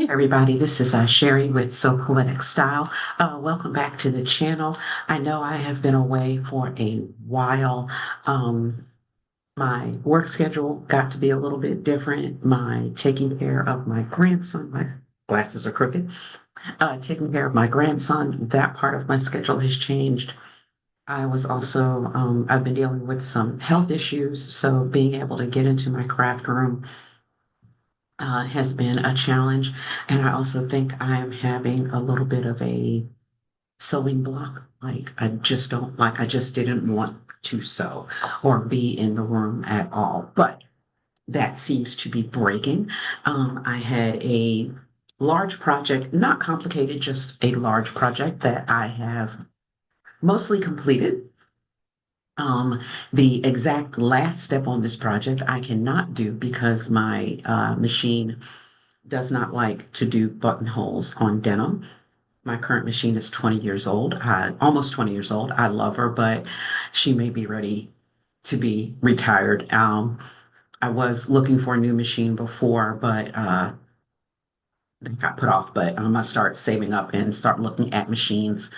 Everybody, this is Sherry with So Poetic Style. Welcome back to the channel. I know I have been away for a while. Um, my work schedule got to be a little bit different. My taking care of my grandson, my glasses are crooked, taking care of my grandson, that part of my schedule has changed. I was also, I've been dealing with some health issues, so being able to get into my craft room has been a challenge. And I also think I am having a little bit of a sewing block. Like I just didn't want to sew or be in the room at all. But that seems to be breaking. I had a large project, not complicated, just a large project that I have mostly completed. Um, the exact last step on this project I cannot do because my machine does not like to do buttonholes on denim. My current machine is 20 years old, almost 20 years old. I love her, but she may be ready to be retired. I was looking for a new machine before, but it got put off. But I'm gonna start saving up and start looking at machines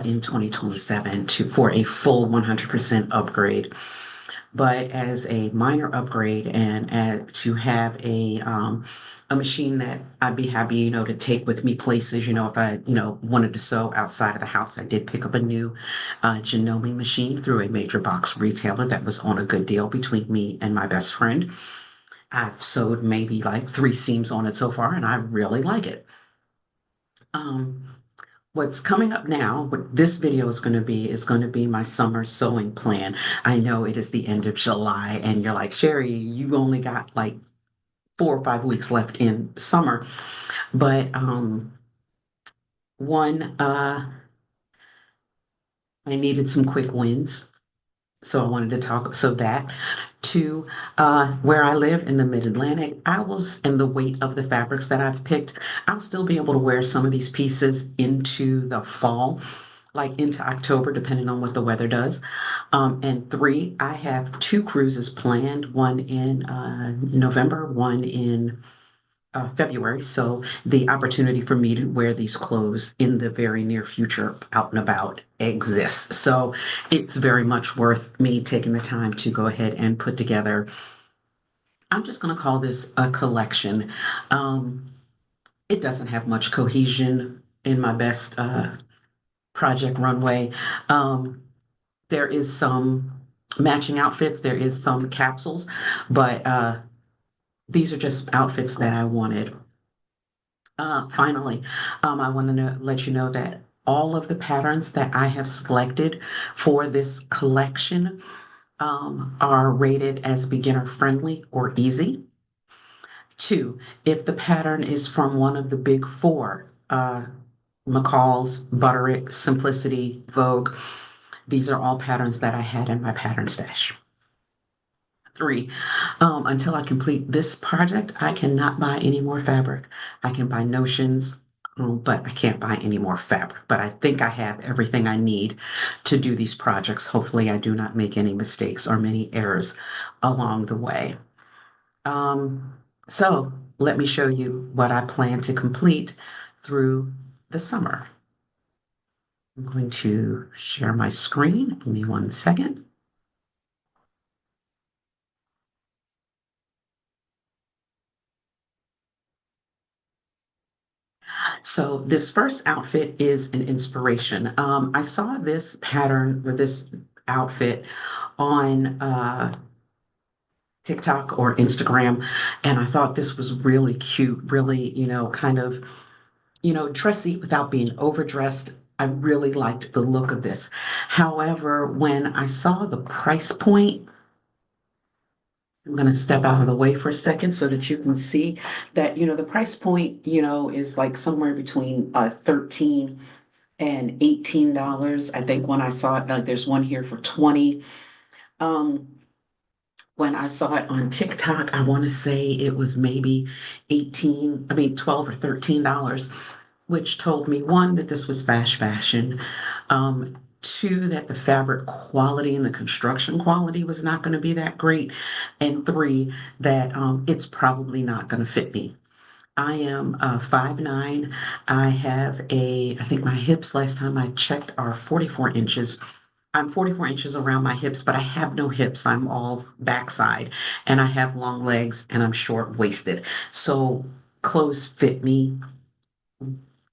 in 2027 for a full 100% upgrade. But as a minor upgrade and to have a machine that I'd be happy, to take with me places, if I, wanted to sew outside of the house, I did pick up a new genoming machine through a major box retailer that was on a good deal between me and my best friend. I've sewed maybe like 3 seams on it so far, and I really like it. Um, What's coming up now, what this video is going to be my summer sewing plan. I know it is the end of July, and you're like, Sherry, you only got like 4 or 5 weeks left in summer. But one, I needed some quick wins. So I wanted to talk so that to where I live in the mid-Atlantic, and the weight of the fabrics that I've picked, I'll still be able to wear some of these pieces into the fall, like into October, depending on what the weather does. And three, I have 2 cruises planned, one in November, one in February. So the opportunity for me to wear these clothes in the very near future out and about exists. So it's very much worth me taking the time to go ahead and put together. I'm just going to call this a collection. Um, it doesn't have much cohesion in my best project runway. Um, there is some matching outfits, there is some capsules, but these are just outfits that I wanted. Finally, I want to let you know that all of the patterns that I have selected for this collection are rated as beginner friendly or easy. Two, if the pattern is from one of the big four, McCall's, Butterick, Simplicity, Vogue, these are all patterns that I had in my pattern stash. Three, until I complete this project, I cannot buy any more fabric. I can buy notions, but I can't buy any more fabric. But I think I have everything I need to do these projects. Hopefully, I do not make any mistakes or many errors along the way. Um, so let me show you what I plan to complete through the summer. I'm going to share my screen. Give me 1 second. So this first outfit is an inspiration. I saw this pattern or this outfit on TikTok or Instagram, and I thought this was really cute, really, kind of, dressy without being overdressed. I really liked the look of this. However, when I saw the price point, I'm going to step out of the way for a second so that you can see that, the price point, is like somewhere between 13 and $18. I think when I saw it, like there's one here for 20. Um, when I saw it on TikTok, I want to say it was maybe 12 or $13, which told me one, that this was fast fashion. Two, that the fabric quality and the construction quality was not going to be that great. And three, that it's probably not going to fit me. I am 5'9". I think my hips last time I checked are 44 inches. I'm 44 inches around my hips, but I have no hips. I'm all backside and I have long legs and I'm short waisted. So clothes fit me,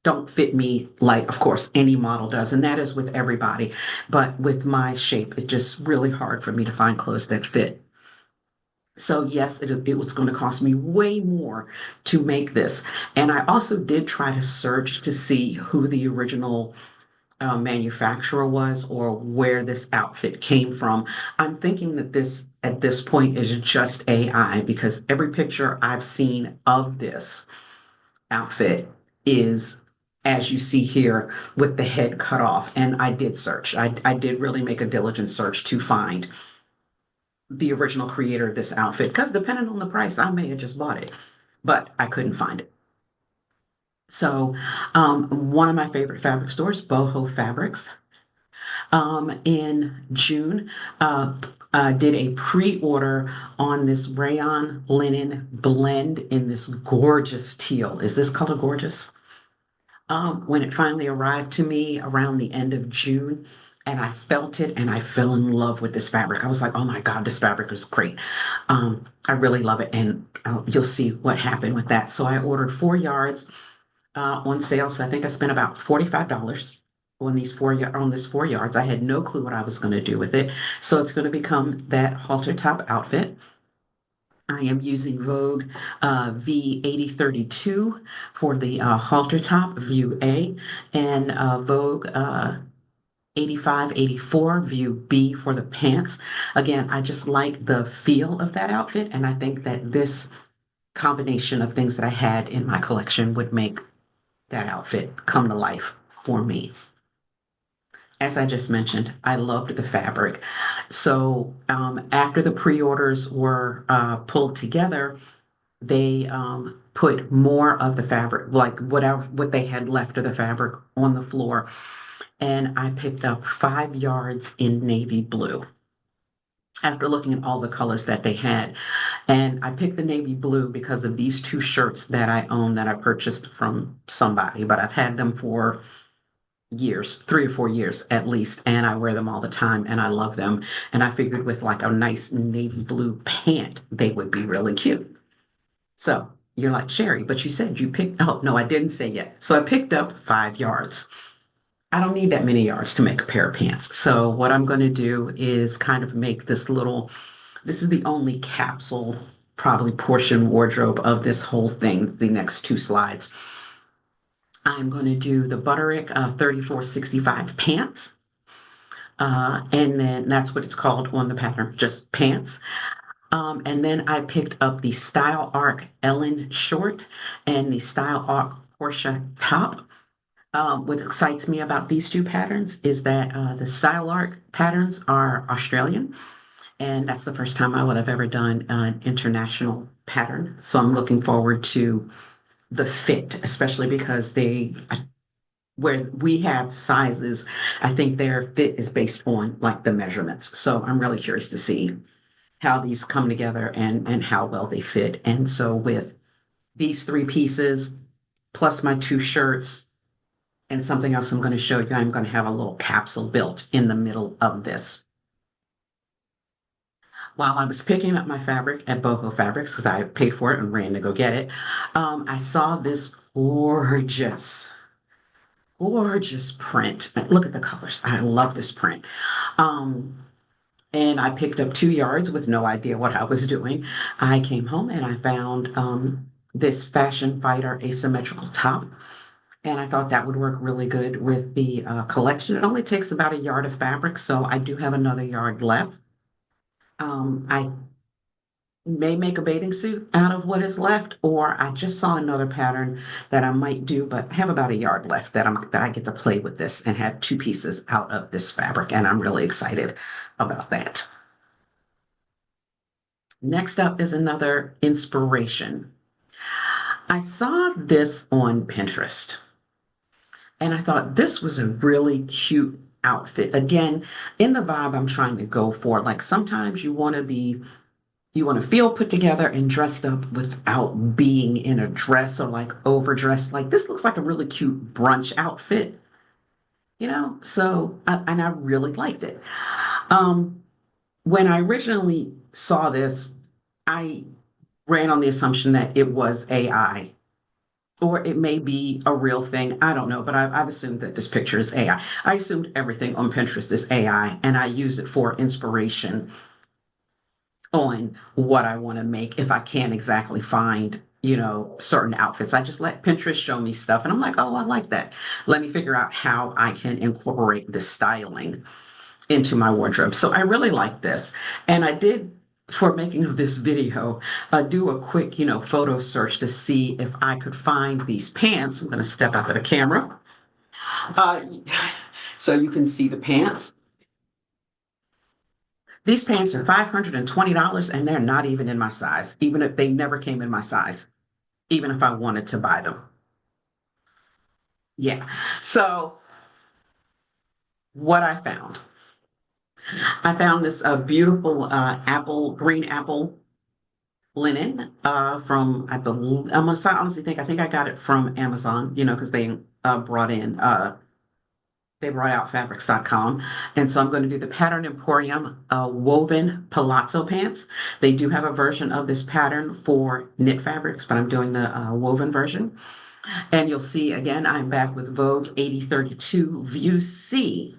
don't fit me like, of course, any model does. And that is with everybody. But with my shape, it's just really hard for me to find clothes that fit. So yes, it was going to cost me way more to make this. And I also did try to search to see who the original manufacturer was or where this outfit came from. I'm thinking that this at this point is just AI because every picture I've seen of this outfit is as you see here with the head cut off. And I did search. I did really make a diligent search to find the original creator of this outfit because depending on the price, I may have just bought it, but I couldn't find it. So, one of my favorite fabric stores, Boho Fabrics, in June, did a pre-order on this rayon linen blend in this gorgeous teal. Is this color gorgeous? When it finally arrived to me around the end of June, and I felt it and I fell in love with this fabric. I was like, oh my God, this fabric is great. I really love it. And you'll see what happened with that. So I ordered 4 yards on sale. So I think I spent about $45 on on this 4 yards. I had no clue what I was going to do with it. So it's going to become that halter top outfit. I am using Vogue V8032 for the halter top, view A, and Vogue 8584, view B for the pants. Again, I just like the feel of that outfit, and I think that this combination of things that I had in my collection would make that outfit come to life for me. As I just mentioned, I loved the fabric. So after the pre-orders were pulled together, they put more of the fabric, like what they had left of the fabric on the floor. And I picked up 5 yards in navy blue after looking at all the colors that they had. And I picked the navy blue because of these two shirts that I own that I purchased from somebody, but I've had them for years, 3 or 4 years at least, and I wear them all the time and I love them. And I figured with like a nice navy blue pant, they would be really cute. So you're like, Sherry, but you said you picked, oh, no, I didn't say yet. So I picked up 5 yards. I don't need that many yards to make a pair of pants. So what I'm going to do is kind of make this is the only capsule, probably portion wardrobe of this whole thing, the next two slides. I'm going to do the Butterick 3465 pants. And then that's what it's called on the pattern, just pants. And then I picked up the Style Arc Ellen short and the Style Arc Portia top. What excites me about these two patterns is that the Style Arc patterns are Australian, and that's the first time I would have ever done an international pattern. So I'm looking forward to the fit, especially because where we have sizes, I think their fit is based on like the measurements. So I'm really curious to see how these come together and how well they fit. And so with these three pieces, plus my two shirts and something else I'm going to show you, I'm going to have a little capsule built in the middle of this. While I was picking up my fabric at Boho Fabrics, because I paid for it and ran to go get it, I saw this gorgeous print. Look at the colors. I love this print. Um, and I picked up 2 yards with no idea what I was doing. I came home and I found this Fashion Fighter asymmetrical top, and I thought that would work really good with the collection. It only takes about a yard of fabric, so I do have another yard left. I may make a bathing suit out of what is left, or I just saw another pattern that I might do, but I have about a yard left that I get to play with this and have two pieces out of this fabric, and I'm really excited about that. Next up is another inspiration. I saw this on Pinterest and I thought this was a really cute outfit. Again, in the vibe I'm trying to go for, like sometimes you want to be You want to feel put together and dressed up without being in a dress or like overdressed. Like this looks like a really cute brunch outfit, you know? And I really liked it. Um, when I originally saw this, I ran on the assumption that it was AI or it may be a real thing. I don't know, but I've assumed that this picture is AI. I assumed everything on Pinterest is AI, and I use it for inspiration on what I want to make if I can't exactly find, certain outfits. I just let Pinterest show me stuff, and I'm like, oh, I like that. Let me figure out how I can incorporate this styling into my wardrobe. So I really like this. And I did, for making this video, do a quick, photo search to see if I could find these pants. I'm going to step out of the camera uh, so you can see the pants. These pants are $520 and they're not even in my size, even if they never came in my size, even if I wanted to buy them. Yeah. So what I found this beautiful green apple linen from I believe I'm gonna honestly think I think I got it from Amazon, because they brought out fabrics.com. And so I'm going to do the Pattern Emporium woven palazzo pants. They do have a version of this pattern for knit fabrics, but I'm doing the woven version. And you'll see again, I'm back with Vogue 8032 View C.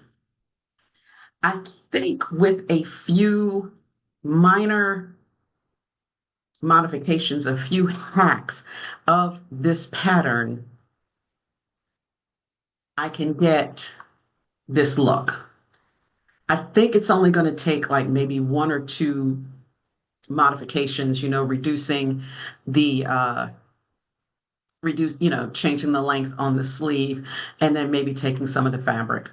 I think with a few minor modifications, a few hacks of this pattern, I can get this look. I think it's only going to take like maybe one or two modifications, reducing the changing the length on the sleeve and then maybe taking some of the fabric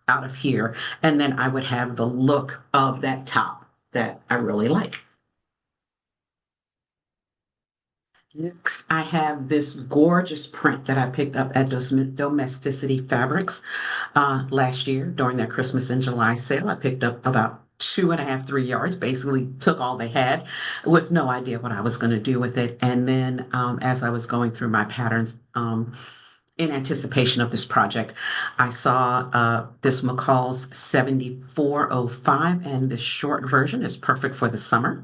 out of here. And then I would have the look of that top that I really like. Next, I have this gorgeous print that I picked up at Domesticity Fabrics last year during their Christmas in July sale. I picked up about 2.5, 3 yards, basically took all they had with no idea what I was going to do with it. And then as I was going through my patterns in anticipation of this project, I saw this McCall's 7405, and this short version is perfect for the summer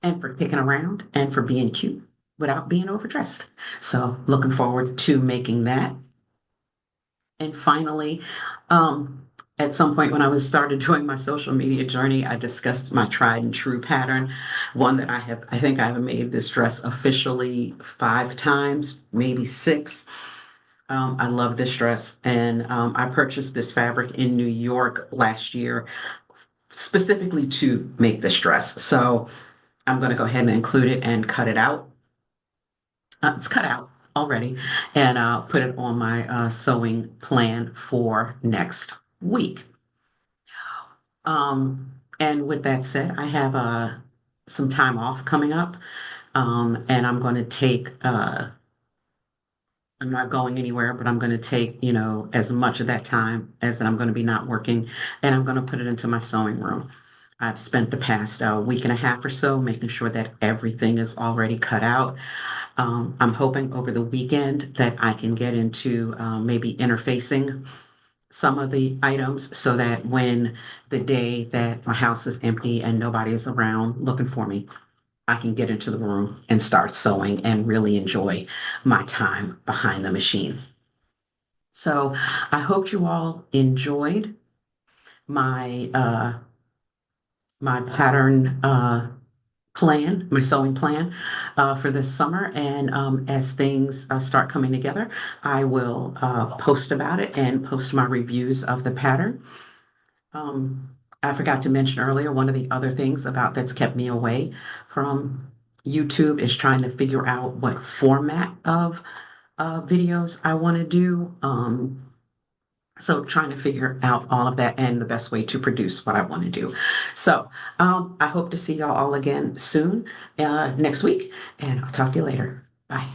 and for kicking around and for being cute without being overdressed. So looking forward to making that. And finally, at some point when I was started doing my social media journey, I discussed my tried and true pattern, one that I think I have made this dress officially 5 times, maybe 6. I love this dress, and I purchased this fabric in New York last year specifically to make this dress. So I'm going to go ahead and include it and cut it out. It's cut out already, and I'll put it on my sewing plan for next week. And with that said, I have some time off coming up, and I'm going to take. I'm not going anywhere, but I'm going to take, as much of that time as that I'm going to be not working, and I'm going to put it into my sewing room. I've spent the past week and a half or so making sure that everything is already cut out. I'm hoping over the weekend that I can get into maybe interfacing some of the items so that when the day that my house is empty and nobody is around looking for me, I can get into the room and start sewing and really enjoy my time behind the machine. So I hope you all enjoyed my my pattern plan, my sewing plan for this summer. And as things start coming together, I will post about it and post my reviews of the pattern. I forgot to mention earlier, one of the other things about that's kept me away from YouTube is trying to figure out what format of videos I want to do. So trying to figure out all of that and the best way to produce what I want to do. So I hope to see y'all all again soon next week, and I'll talk to you later. Bye.